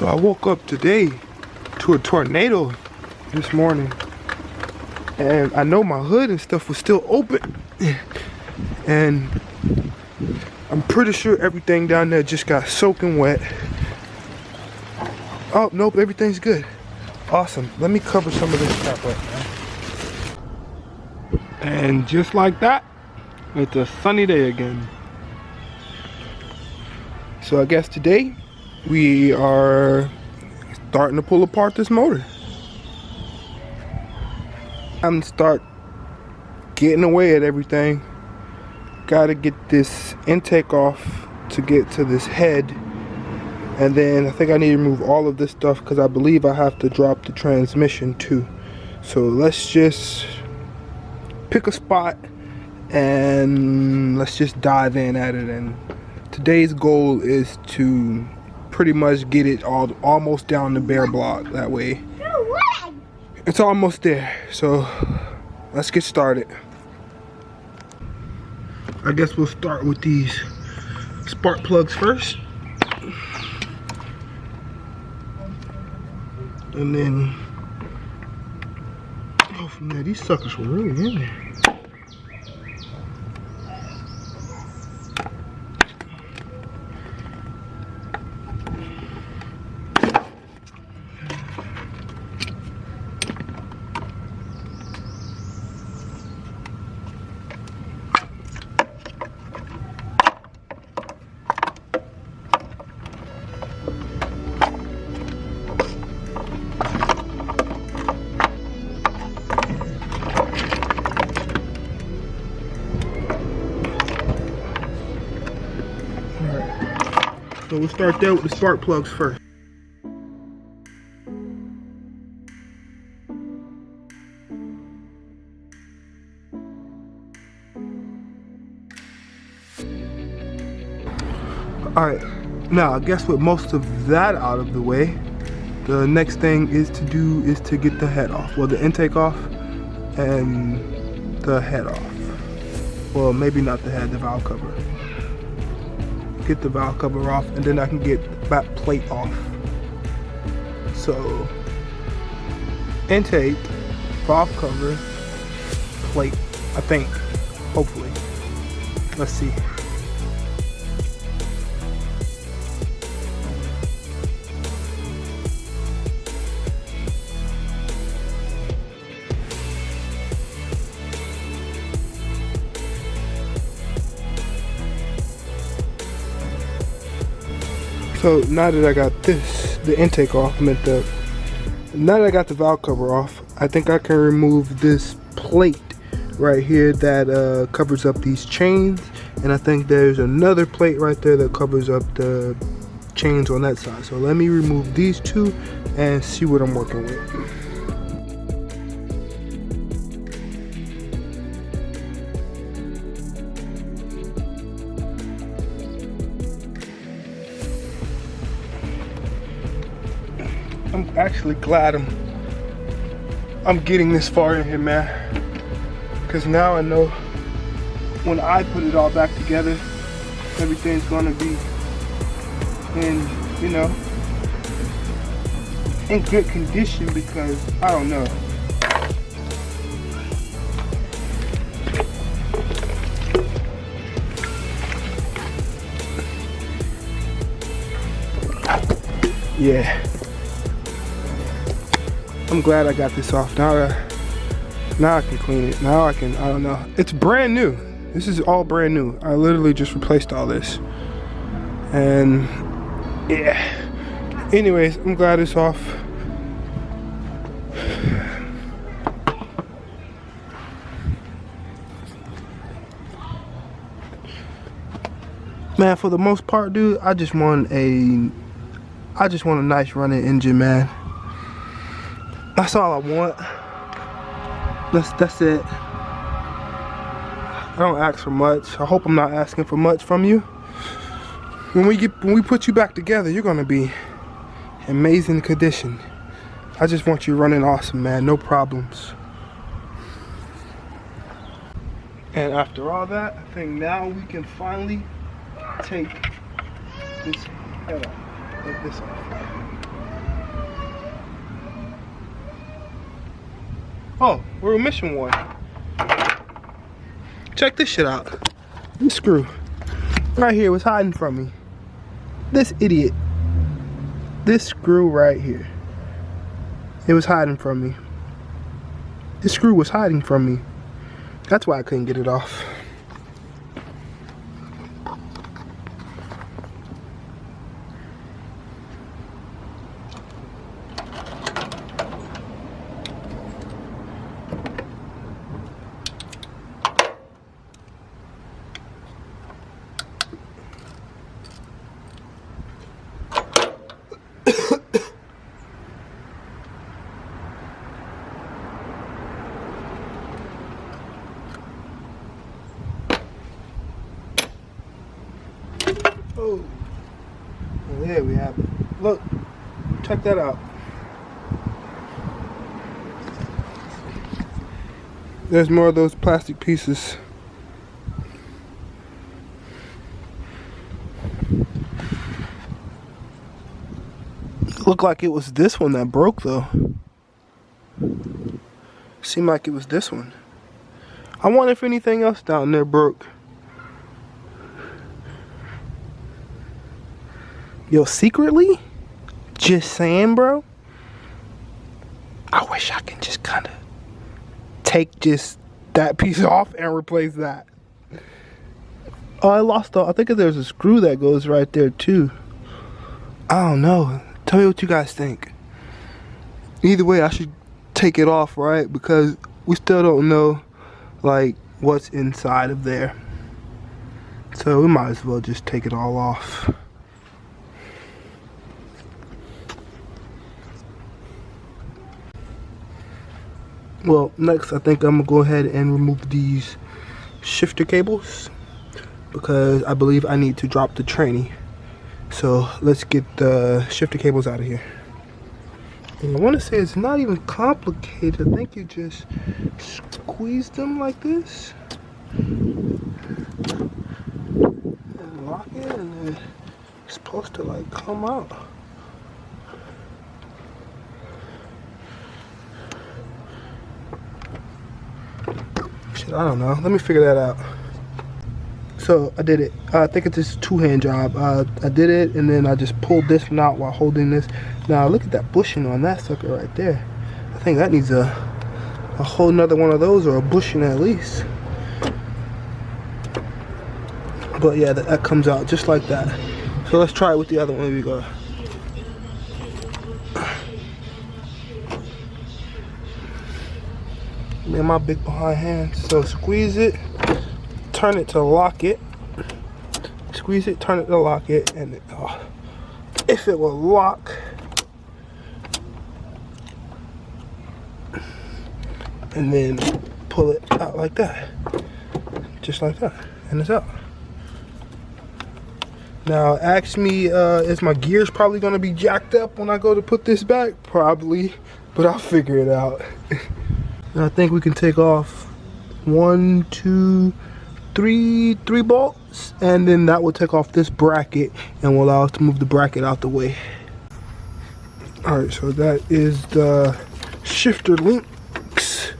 So I woke up today to a tornado this morning, and I know my hood and stuff was still open, and I'm pretty sure everything down there just got soaking wet. Oh nope, everything's good. Awesome. Let me cover some of this crap up, man. And just like that, it's a sunny day again. So I guess today we are starting to pull apart this motor. I'm gonna start getting away at everything. Gotta get this intake off to get to this head. And then I think I need to remove all of this stuff because I believe I have to drop the transmission too. So let's just pick a spot and let's just dive in at it. And today's goal is to pretty much get it almost down the bare block. That way it's almost there. So let's get started. I guess we'll start with these spark plugs first, and then go from there. These suckers were really in there. So we'll start there with the spark plugs first. Alright, now I guess with most of that out of the way, the next thing is to get the head off. Well, the intake off and the head off. Well, maybe not the head, the valve cover. Get the valve cover off, and then I can get the back plate off. So intake, valve cover, plate, I think, hopefully. Let's see. So now that I got the intake off, now that I got the valve cover off, I think I can remove this plate right here that covers up these chains, and I think there's another plate right there that covers up the chains on that side. So let me remove these two and see what I'm working with. I'm actually glad I'm getting this far in here, man, because now I know when I put it all back together, everything's gonna be in, you know, in good condition, because I don't know. Yeah. I'm glad I got this off. Now I can clean it. Now I don't know. It's brand new. This is all brand new. I literally just replaced all this. And yeah. Anyways, I'm glad it's off. Man, for the most part, dude, I just want a nice running engine, man. That's all I want. That's it. I don't ask for much. I hope I'm not asking for much from you. When we put you back together, you're gonna be in amazing condition. I just want you running awesome, man. No problems. And after all that, I think now we can finally take this head off. Take this off. Oh, we're missing one. Check this shit out. This screw right here was hiding from me. This idiot. This screw right here. It was hiding from me. This screw was hiding from me. That's why I couldn't get it off. Oh, and there we have it. Look, check that out. There's more of those plastic pieces. Looked like it was this one that broke though. Seemed like it was this one. I wonder if anything else down there broke. Yo, secretly, just saying, bro, I wish I can just kind of take just that piece off and replace that. Oh, I think there's a screw that goes right there too. I don't know. Tell me what you guys think. Either way, I should take it off, right? Because we still don't know, like, what's inside of there. So we might as well just take it all off. Well, next I think I'm gonna go ahead and remove these shifter cables because I believe I need to drop the tranny. So let's get the shifter cables out of here. And I want to say it's not even complicated. I think you just squeeze them like this and lock it, and then it's supposed to like come out. I don't know. Let me figure that out. So I did it. I think it's just a two-hand job. I did it, and then I just pulled this one out while holding this. Now look at that bushing on that sucker right there. I think that needs a whole nother one of those, or a bushing at least. But yeah, that comes out just like that. So let's try it with the other one. Here we go. Man, my big behind hands. So squeeze it, turn it to lock it. Squeeze it, turn it to lock it, and if it will lock, and then pull it out like that, just like that, and it's out. Now ask me, is my gears probably gonna be jacked up when I go to put this back? Probably, but I'll figure it out. And I think we can take off 1, 2, 3 bolts, and then that will take off this bracket and will allow us to move the bracket out the way. Alright, so that is the shifter links.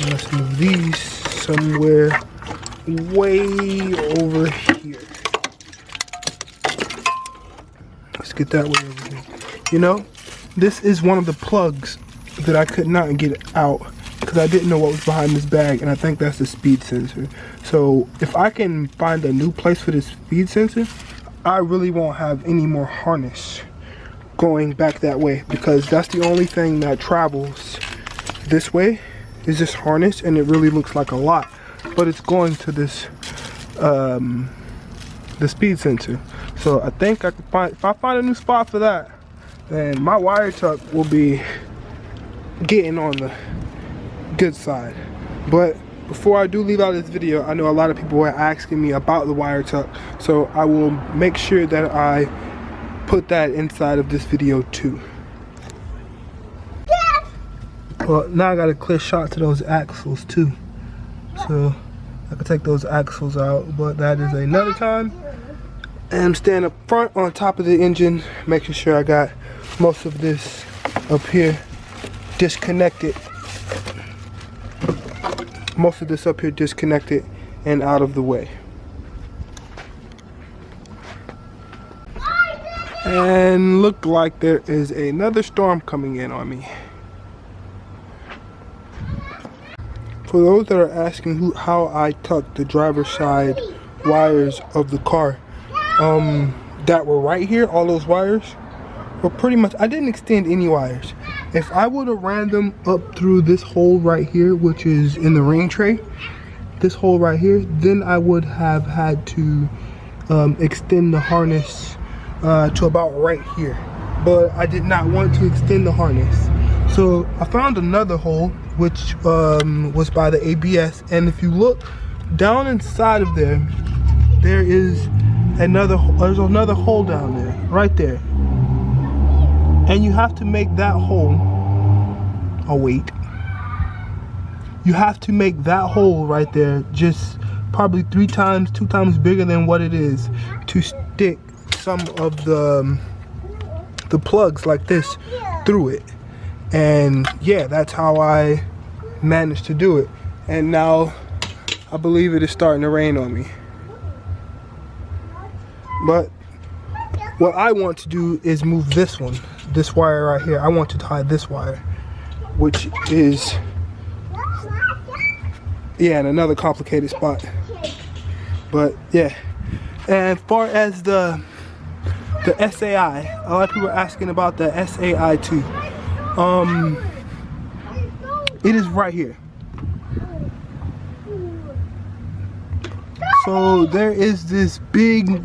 And let's move these somewhere way over here. Let's get that way over here. You know, this is one of the plugs that I could not get out because I didn't know what was behind this bag, and I think that's the speed sensor. So if I can find a new place for this speed sensor, I really won't have any more harness going back that way, because that's the only thing that travels this way is this harness, and it really looks like a lot, but it's going to this the speed sensor. So I think I can find, if I find a new spot for that, then my wire tuck will be getting on the good side. But before I do leave out this video, I know a lot of people were asking me about the wire tuck, so I will make sure that I put that inside of this video too. Well, now I got a clear shot to those axles too, so I can take those axles out, but that is another time. And I'm standing up front on top of the engine, making sure I got most of this up here disconnected. Most of this up here disconnected and out of the way. And look like there is another storm coming in on me. For those that are asking how I tucked the driver's side wires of the car that were right here, all those wires were pretty much, I didn't extend any wires. If I would have ran them up through this hole right here, which is in the ring tray, this hole right here, then I would have had to extend the harness to about right here. But I did not want to extend the harness. So I found another hole, which was by the ABS, and if you look down inside of there, there's another hole down there, right there. And you have to make that hole, oh wait, you have to make that hole right there just probably 2 times bigger than what it is to stick some of the plugs like this through it. And yeah, that's how I managed to do it. And now I believe it is starting to rain on me. But what I want to do is move this wire right here. I want to tie this wire, which is, yeah, in another complicated spot. But yeah, and as far as the SAI, a lot of people are asking about the SAI too. It is right here. So there is this big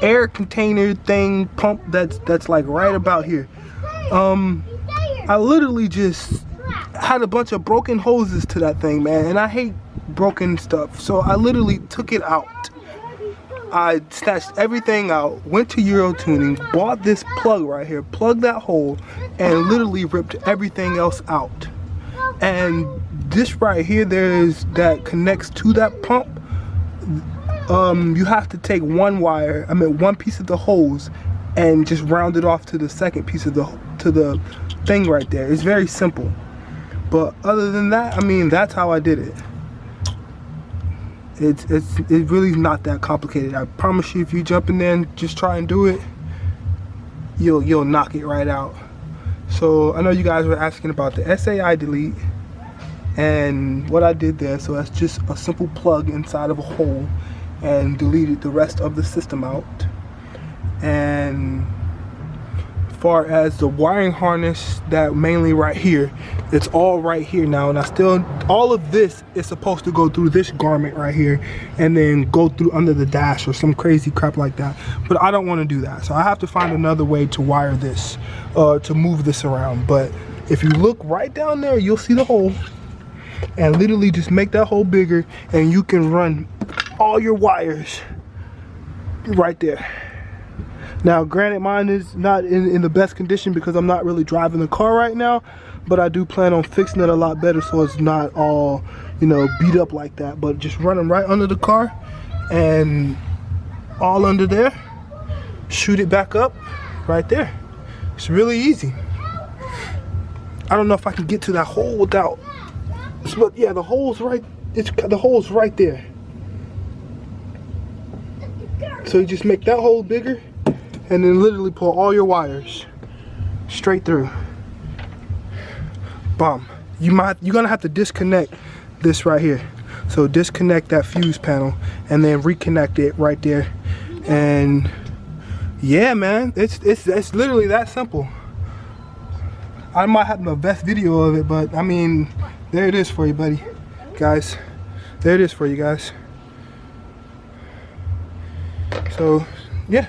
air container thing, pump that's like right about here. I literally just had a bunch of broken hoses to that thing, man, and I hate broken stuff. So I literally took it out. I snatched everything out, went to Euro Tuning, bought this plug right here, plugged that hole, and literally ripped everything else out. And this right here, that connects to that pump. You have to take one piece of the hose and just round it off to the second piece of the thing right there. It's very simple. But other than that, I mean, that's how I did it. It really is not that complicated. I promise you, if you jump in there and just try and do it, you'll knock it right out. So I know you guys were asking about the SAI delete and what I did there. So that's just a simple plug inside of a hole and deleted the rest of the system out. And as far as the wiring harness, that mainly right here, it's all right here now, and all of this is supposed to go through this garment right here and then go through under the dash or some crazy crap like that. But I don't want to do that, so I have to find another way to wire this, to move this around. But if you look right down there, you'll see the hole, and literally just make that hole bigger and you can run all your wires right there. Now granted, mine is not in the best condition because I'm not really driving the car right now, but I do plan on fixing it a lot better so it's not all, you know, beat up like that. But just run them right under the car and all under there, shoot it back up right there. It's really easy. I don't know if I can get to that hole without, but yeah, the hole's right, the hole's right there. So you just make that hole bigger and then literally pull all your wires straight through. Bomb. You're gonna have to disconnect this right here. So disconnect that fuse panel and then reconnect it right there. And yeah, man, it's literally that simple. I might have the best video of it, but I mean, there it is for you, buddy, guys. There it is for you guys. So yeah,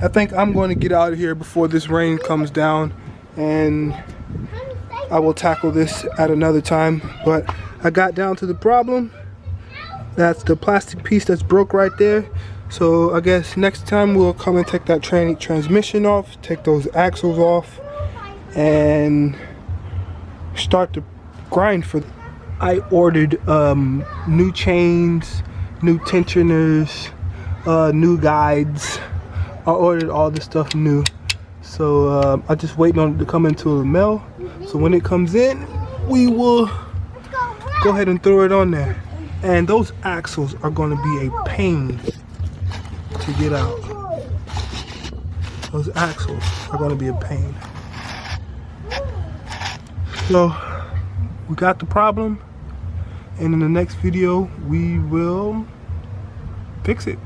I think I'm going to get out of here before this rain comes down, and I will tackle this at another time. But I got down to the problem. That's the plastic piece that's broke right there. So I guess next time we'll come and take that transmission off, take those axles off, and start to grind for. I ordered new chains, new tensioners, new guides. I ordered all this stuff new. So I'm just waiting on it to come into the mail. So when it comes in, we will go ahead and throw it on there. And those axles are going to be a pain to get out. Those axles are going to be a pain. So we got the problem, and in the next video we will fix it.